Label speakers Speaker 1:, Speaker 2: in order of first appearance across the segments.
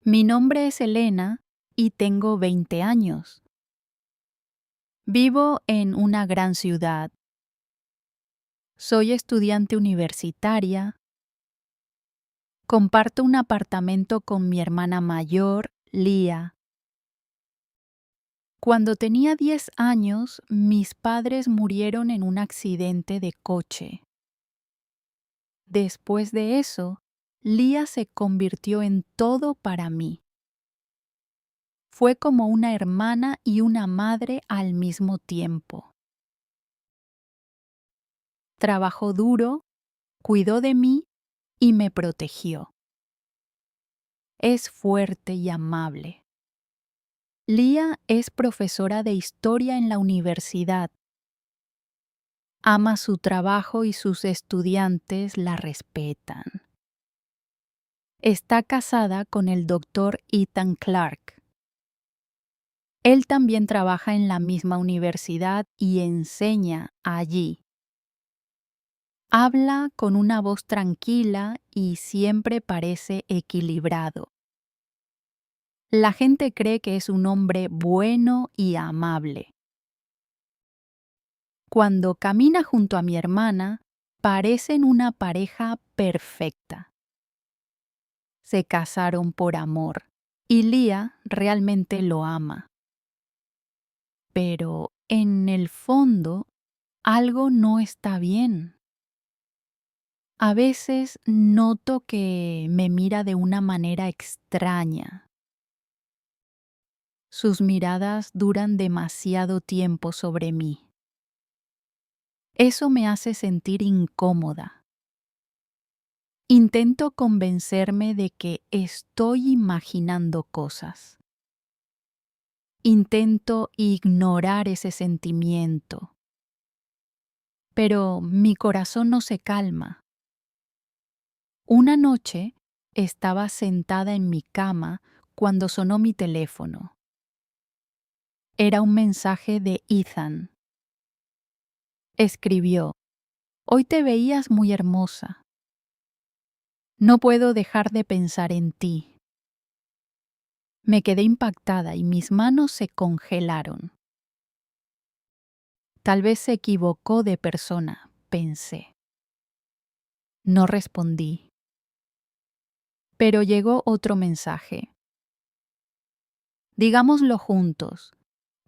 Speaker 1: Mi nombre es Elena y tengo 20 años. Vivo en una gran ciudad. Soy estudiante universitaria. Comparto un apartamento con mi hermana mayor, Lía. Cuando tenía 10 años, mis padres murieron en un accidente de coche. Después de eso, Lía se convirtió en todo para mí. Fue como una hermana y una madre al mismo tiempo. Trabajó duro, cuidó de mí y me protegió. Es fuerte y amable. Lía es profesora de historia en la universidad. Ama su trabajo y sus estudiantes la respetan. Está casada con el doctor Ethan Clark. Él también trabaja en la misma universidad y enseña allí. Habla con una voz tranquila y siempre parece equilibrado. La gente cree que es un hombre bueno y amable. Cuando camina junto a mi hermana, parecen una pareja perfecta. Se casaron por amor y Lía realmente lo ama. Pero en el fondo, algo no está bien. A veces noto que me mira de una manera extraña. Sus miradas duran demasiado tiempo sobre mí. Eso me hace sentir incómoda. Intento convencerme de que estoy imaginando cosas. Intento ignorar ese sentimiento. Pero mi corazón no se calma. Una noche estaba sentada en mi cama cuando sonó mi teléfono. Era un mensaje de Ethan. Escribió: "Hoy te veías muy hermosa. No puedo dejar de pensar en ti". Me quedé impactada y mis manos se congelaron. Tal vez se equivocó de persona, pensé. No respondí. Pero llegó otro mensaje. Digámoslo juntos.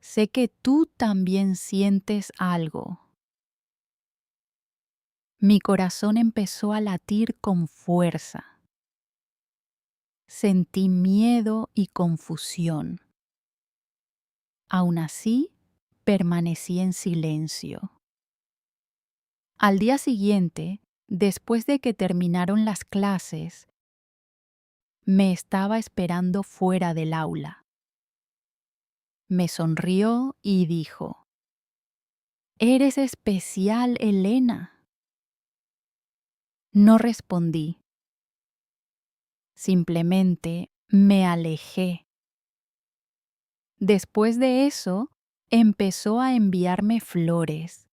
Speaker 1: Sé que tú también sientes algo. Mi corazón empezó a latir con fuerza. Sentí miedo y confusión. Aún así, permanecí en silencio. Al día siguiente, después de que terminaron las clases, me estaba esperando fuera del aula. Me sonrió y dijo: "Eres especial, Elena". No respondí. Simplemente me alejé. Después de eso, empezó a enviarme flores.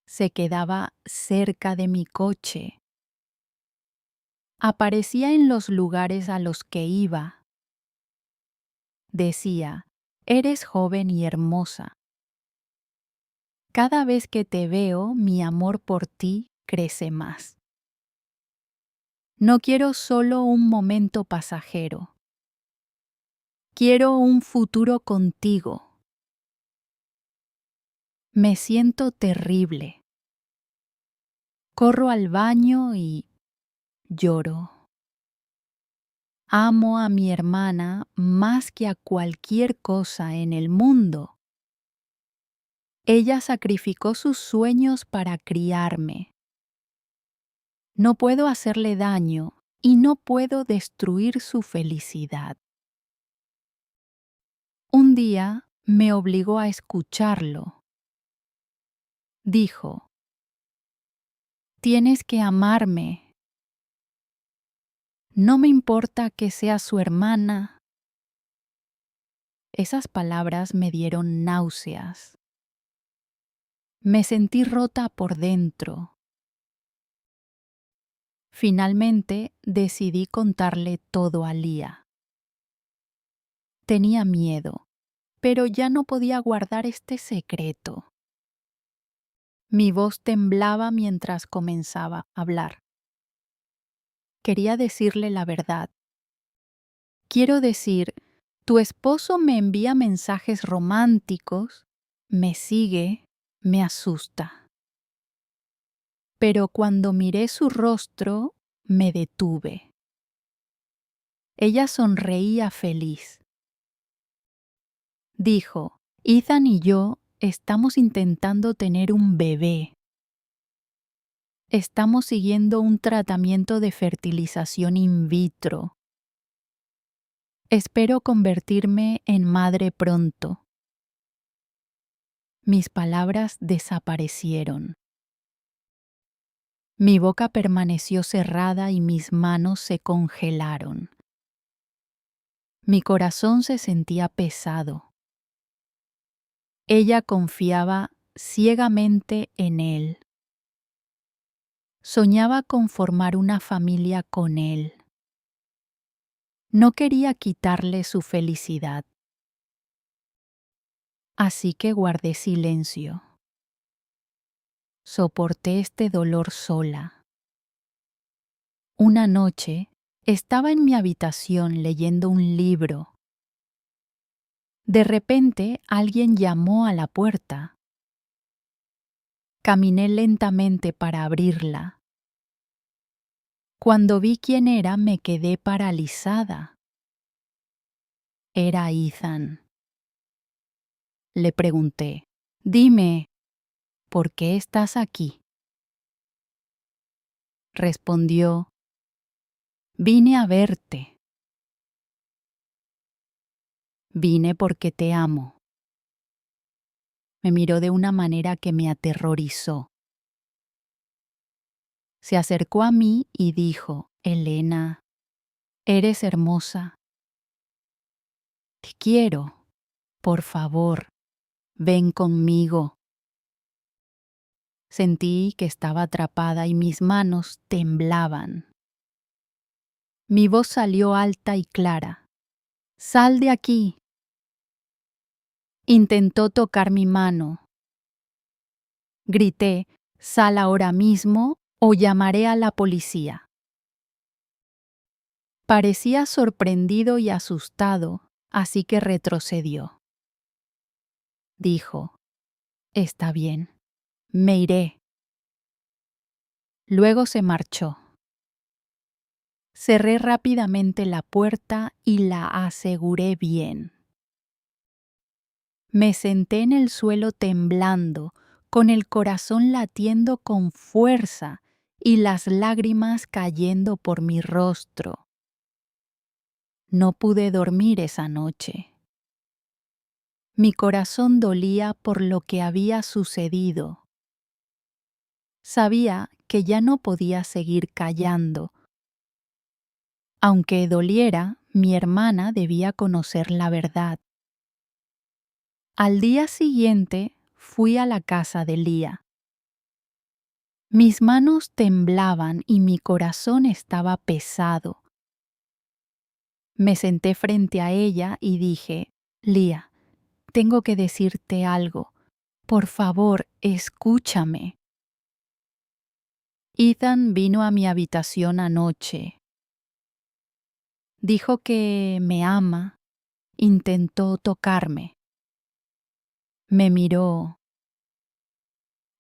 Speaker 1: Se quedaba cerca de mi coche. Aparecía en los lugares a los que iba. Decía: "Eres joven y hermosa. Cada vez que te veo, mi amor por ti crece más. No quiero solo un momento pasajero. Quiero un futuro contigo". Me siento terrible. Corro al baño y lloro. Amo a mi hermana más que a cualquier cosa en el mundo. Ella sacrificó sus sueños para criarme. No puedo hacerle daño y no puedo destruir su felicidad. Un día me obligó a escucharlo. Dijo: "Tienes que amarme. No me importa que seas su hermana". Esas palabras me dieron náuseas. Me sentí rota por dentro. Finalmente decidí contarle todo a Lía. Tenía miedo, pero ya no podía guardar este secreto. Mi voz temblaba mientras comenzaba a hablar. Quería decirle la verdad. Quiero decir, tu esposo me envía mensajes románticos, me sigue, me asusta. Pero cuando miré su rostro, me detuve. Ella sonreía feliz. Dijo, Ethan y yo estamos intentando tener un bebé. Estamos siguiendo un tratamiento de fertilización in vitro. Espero convertirme en madre pronto. Mis palabras desaparecieron. Mi boca permaneció cerrada y mis manos se congelaron. Mi corazón se sentía pesado. Ella confiaba ciegamente en él. Soñaba con formar una familia con él. No quería quitarle su felicidad. Así que guardé silencio. Soporté este dolor sola. Una noche, estaba en mi habitación leyendo un libro. De repente, alguien llamó a la puerta. Caminé lentamente para abrirla. Cuando vi quién era, me quedé paralizada. Era Ethan. Le pregunté, «Dime, ¿por qué estás aquí?». Respondió, «Vine a verte. Vine porque te amo». Me miró de una manera que me aterrorizó. Se acercó a mí y dijo, «Elena, eres hermosa. Te quiero. Por favor, ven conmigo». Sentí que estaba atrapada y mis manos temblaban. Mi voz salió alta y clara. «Sal de aquí». Intentó tocar mi mano. Grité, «Sal ahora mismo o llamaré a la policía». Parecía sorprendido y asustado, así que retrocedió. Dijo, «Está bien, me iré». Luego se marchó. Cerré rápidamente la puerta y la aseguré bien. Me senté en el suelo temblando, con el corazón latiendo con fuerza y las lágrimas cayendo por mi rostro. No pude dormir esa noche. Mi corazón dolía por lo que había sucedido. Sabía que ya no podía seguir callando. Aunque doliera, mi hermana debía conocer la verdad. Al día siguiente fui a la casa de Lía. Mis manos temblaban y mi corazón estaba pesado. Me senté frente a ella y dije, «Lía, tengo que decirte algo. Por favor, escúchame». Ethan vino a mi habitación anoche. Dijo que me ama. Intentó tocarme. Me miró.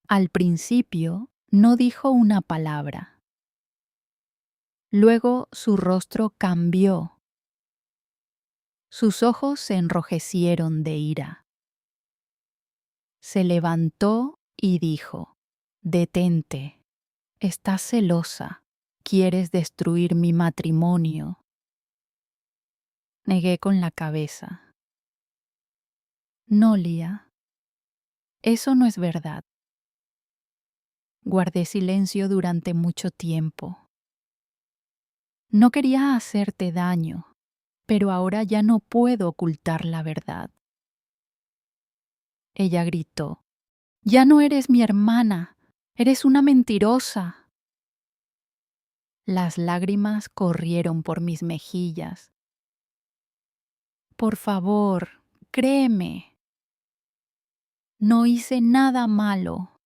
Speaker 1: Al principio no dijo una palabra. Luego su rostro cambió. Sus ojos se enrojecieron de ira. Se levantó y dijo, «Detente. Estás celosa. Quieres destruir mi matrimonio». Negué con la cabeza. «No, Lía. Eso no es verdad». Guardé silencio durante mucho tiempo. No quería hacerte daño, pero ahora ya no puedo ocultar la verdad. Ella gritó, «Ya no eres mi hermana, eres una mentirosa». Las lágrimas corrieron por mis mejillas. Por favor, créeme. No hice nada malo.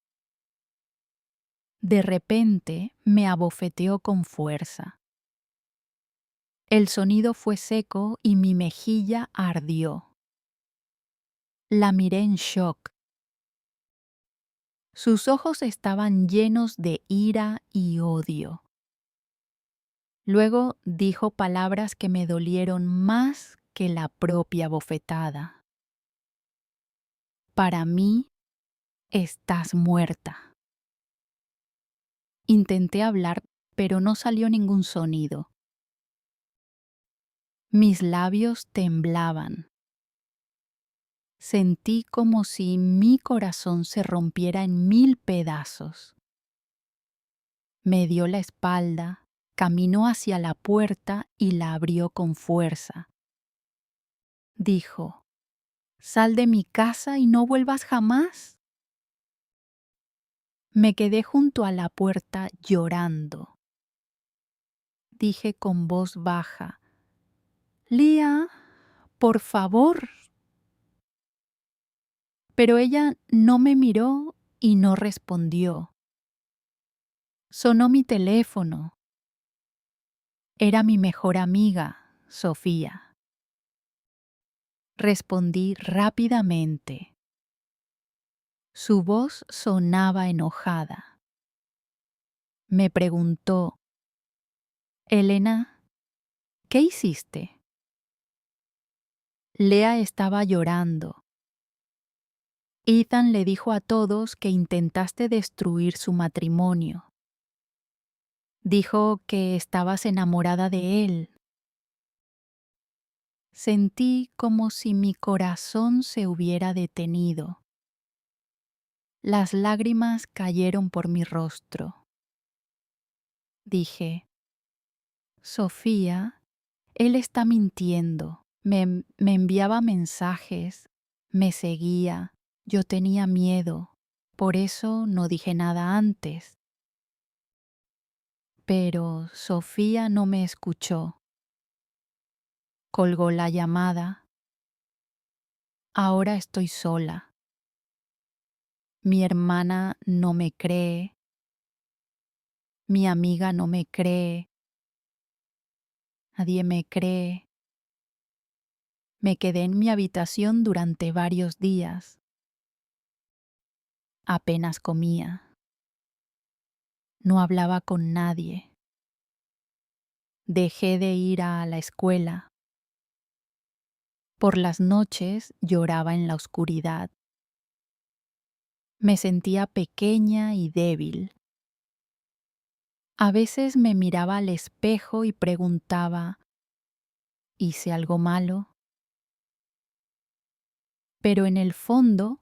Speaker 1: De repente me abofeteó con fuerza. El sonido fue seco y mi mejilla ardió. La miré en shock. Sus ojos estaban llenos de ira y odio. Luego dijo palabras que me dolieron más que la propia bofetada. Para mí, estás muerta. Intenté hablar, pero no salió ningún sonido. Mis labios temblaban. Sentí como si mi corazón se rompiera en 1000 pedazos. Me dio la espalda, caminó hacia la puerta y la abrió con fuerza. Dijo: «Sal de mi casa y no vuelvas jamás». Me quedé junto a la puerta llorando. Dije con voz baja: «Lia, por favor». Pero ella no me miró y no respondió. Sonó mi teléfono. Era mi mejor amiga, Sofía. Respondí rápidamente. Su voz sonaba enojada. Me preguntó: «Elena, ¿qué hiciste?». Lea estaba llorando. Ethan le dijo a todos que intentaste destruir su matrimonio. Dijo que estabas enamorada de él. Sentí como si mi corazón se hubiera detenido. Las lágrimas cayeron por mi rostro. Dije: «Sofía, él está mintiendo. Me enviaba mensajes, me seguía. Yo tenía miedo, por eso no dije nada antes». Pero Sofía no me escuchó. Colgó la llamada. Ahora estoy sola. Mi hermana no me cree. Mi amiga no me cree. Nadie me cree. Me quedé en mi habitación durante varios días. Apenas comía. No hablaba con nadie. Dejé de ir a la escuela. Por las noches lloraba en la oscuridad. Me sentía pequeña y débil. A veces me miraba al espejo y preguntaba: ¿hice algo malo? Pero en el fondo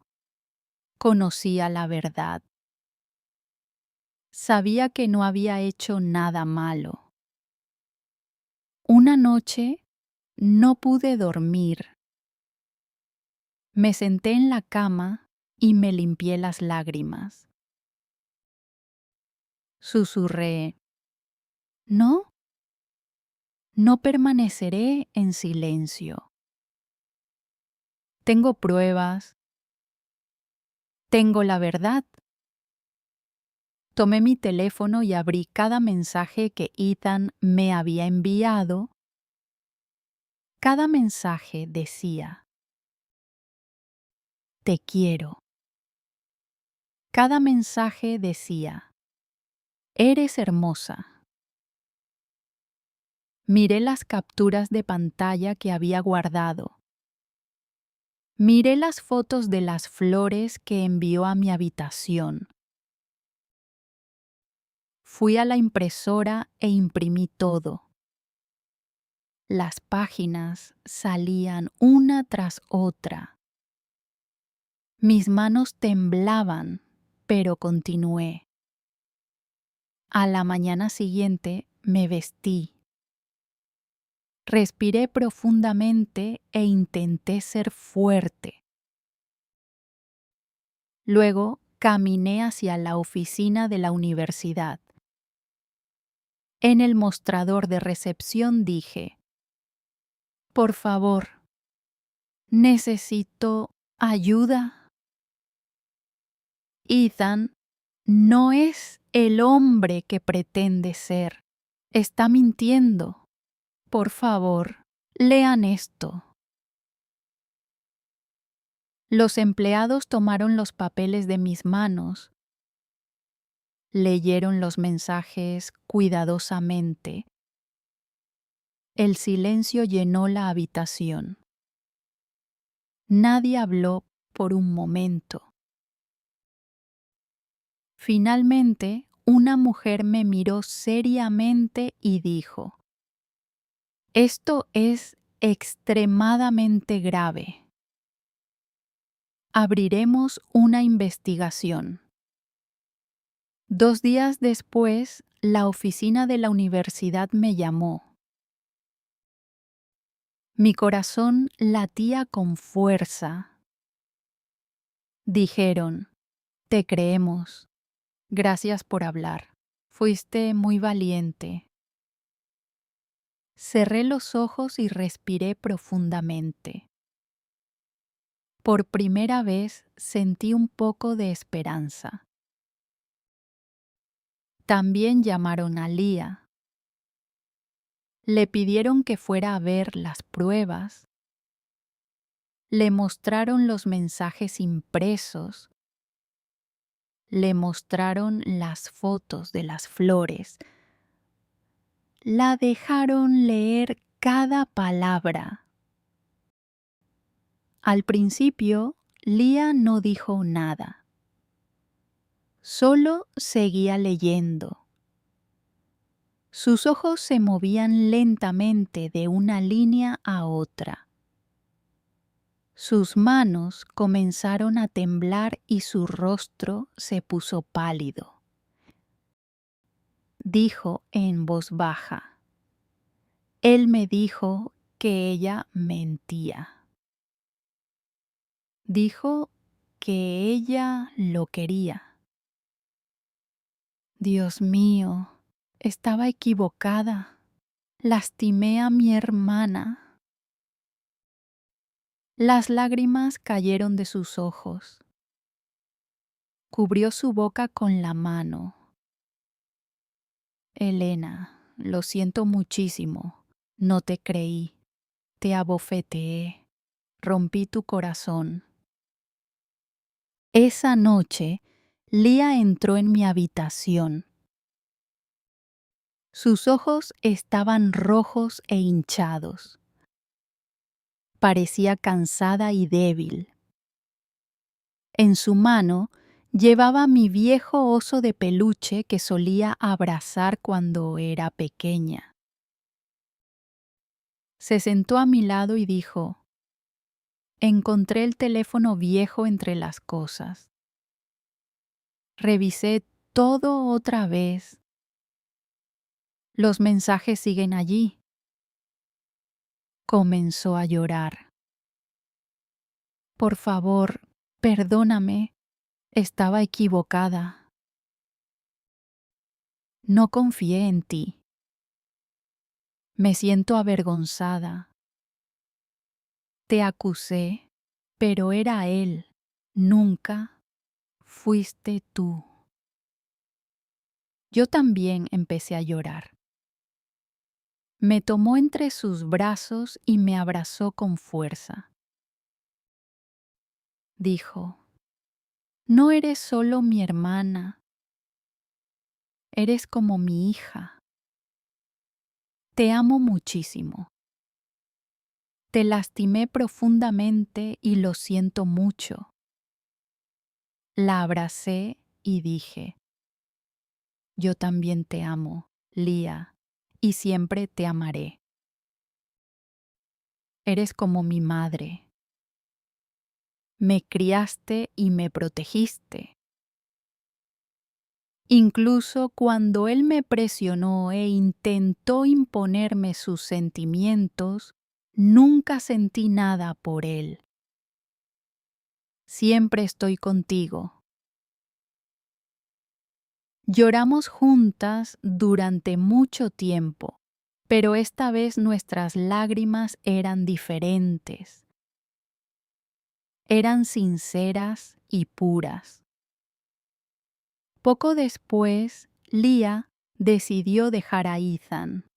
Speaker 1: conocía la verdad. Sabía que no había hecho nada malo. Una noche no pude dormir. Me senté en la cama y me limpié las lágrimas. Susurré: «No, no permaneceré en silencio. Tengo pruebas. Tengo la verdad». Tomé mi teléfono y abrí cada mensaje que Ethan me había enviado. Cada mensaje decía: «Te quiero». Cada mensaje decía: «Eres hermosa». Miré las capturas de pantalla que había guardado. Miré las fotos de las flores que envió a mi habitación. Fui a la impresora e imprimí todo. Las páginas salían una tras otra. Mis manos temblaban, pero continué. A la mañana siguiente me vestí. Respiré profundamente e intenté ser fuerte. Luego caminé hacia la oficina de la universidad. En el mostrador de recepción dije: por favor, necesito ayuda. Ethan no es el hombre que pretende ser. Está mintiendo. Por favor, lean esto. Los empleados tomaron los papeles de mis manos, leyeron los mensajes cuidadosamente. El silencio llenó la habitación. Nadie habló por un momento. Finalmente, una mujer me miró seriamente y dijo: esto es extremadamente grave. Abriremos una investigación. 2 días después, la oficina de la universidad me llamó. Mi corazón latía con fuerza. Dijeron: te creemos. Gracias por hablar. Fuiste muy valiente. Cerré los ojos y respiré profundamente. Por primera vez sentí un poco de esperanza. También llamaron a Leah. Le pidieron que fuera a ver las pruebas. Le mostraron los mensajes impresos. Le mostraron las fotos de las flores. La dejaron leer cada palabra. Al principio, Leah no dijo nada. Solo seguía leyendo. Sus ojos se movían lentamente de una línea a otra. Sus manos comenzaron a temblar y su rostro se puso pálido. Dijo en voz baja: él me dijo que ella mentía. Dijo que ella lo quería. Dios mío, estaba equivocada. Lastimé a mi hermana. Las lágrimas cayeron de sus ojos. Cubrió su boca con la mano. Elena, lo siento muchísimo. No te creí. Te abofeteé. Rompí tu corazón. Esa noche, Leah entró en mi habitación. Sus ojos estaban rojos e hinchados. Parecía cansada y débil. En su mano llevaba mi viejo oso de peluche que solía abrazar cuando era pequeña. Se sentó a mi lado y dijo: encontré el teléfono viejo entre las cosas. Revisé todo otra vez. Los mensajes siguen allí. Comenzó a llorar. Por favor, perdóname. Estaba equivocada. No confié en ti. Me siento avergonzada. Te acusé, pero era él. Nunca fuiste tú. Yo también empecé a llorar. Me tomó entre sus brazos y me abrazó con fuerza. Dijo: no eres solo mi hermana, eres como mi hija. Te amo muchísimo. Te lastimé profundamente y lo siento mucho. La abracé y dije: yo también te amo, Leah, y siempre te amaré. Eres como mi madre. Me criaste y me protegiste. Incluso cuando él me presionó e intentó imponerme sus sentimientos, nunca sentí nada por él. Siempre estoy contigo. Lloramos juntas durante mucho tiempo, pero esta vez nuestras lágrimas eran diferentes. Eran sinceras y puras. Poco después, Leah decidió dejar a Ethan.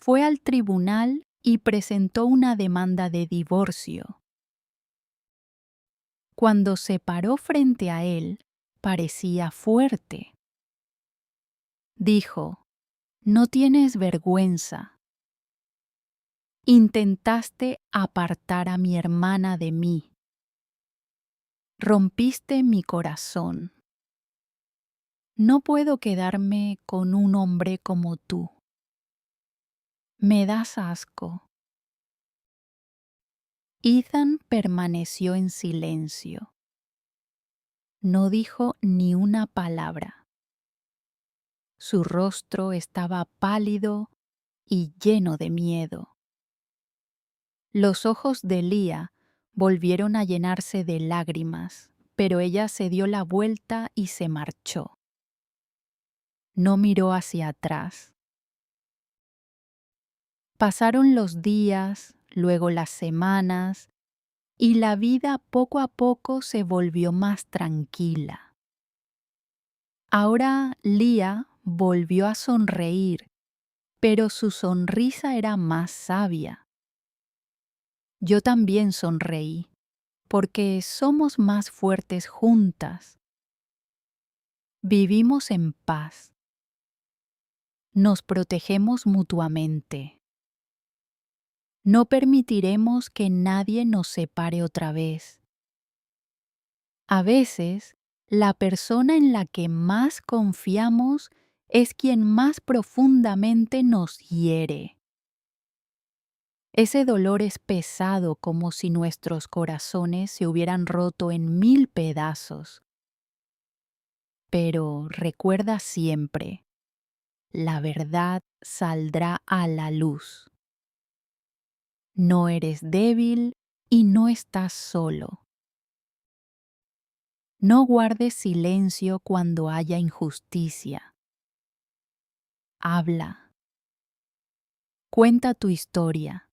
Speaker 1: Fue al tribunal y presentó una demanda de divorcio. Cuando se paró frente a él, parecía fuerte. Dijo: «No tienes vergüenza. Intentaste apartar a mi hermana de mí. Rompiste mi corazón. No puedo quedarme con un hombre como tú. Me das asco». Ethan permaneció en silencio. No dijo ni una palabra. Su rostro estaba pálido y lleno de miedo. Los ojos de Leah volvieron a llenarse de lágrimas, pero ella se dio la vuelta y se marchó. No miró hacia atrás. Pasaron los días, luego las semanas, y la vida poco a poco se volvió más tranquila. Ahora Leah volvió a sonreír, pero su sonrisa era más sabia. Yo también sonreí, porque somos más fuertes juntas. Vivimos en paz. Nos protegemos mutuamente. No permitiremos que nadie nos separe otra vez. A veces, la persona en la que más confiamos es quien más profundamente nos hiere. Ese dolor es pesado, como si nuestros corazones se hubieran roto en 1000 pedazos. Pero recuerda siempre, la verdad saldrá a la luz. No eres débil y no estás solo. No guardes silencio cuando haya injusticia. Habla. Cuenta tu historia.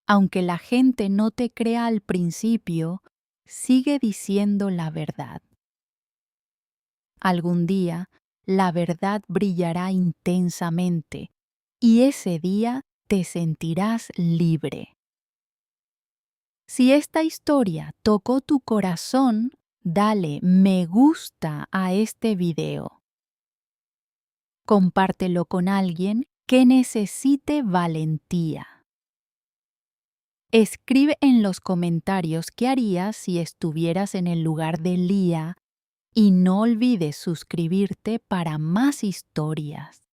Speaker 1: Aunque la gente no te crea al principio, sigue diciendo la verdad. Algún día, la verdad brillará intensamente y ese día te sentirás libre. Si esta historia tocó tu corazón, dale me gusta a este video. Compártelo con alguien que necesite valentía. Escribe en los comentarios qué harías si estuvieras en el lugar de Leah y no olvides suscribirte para más historias.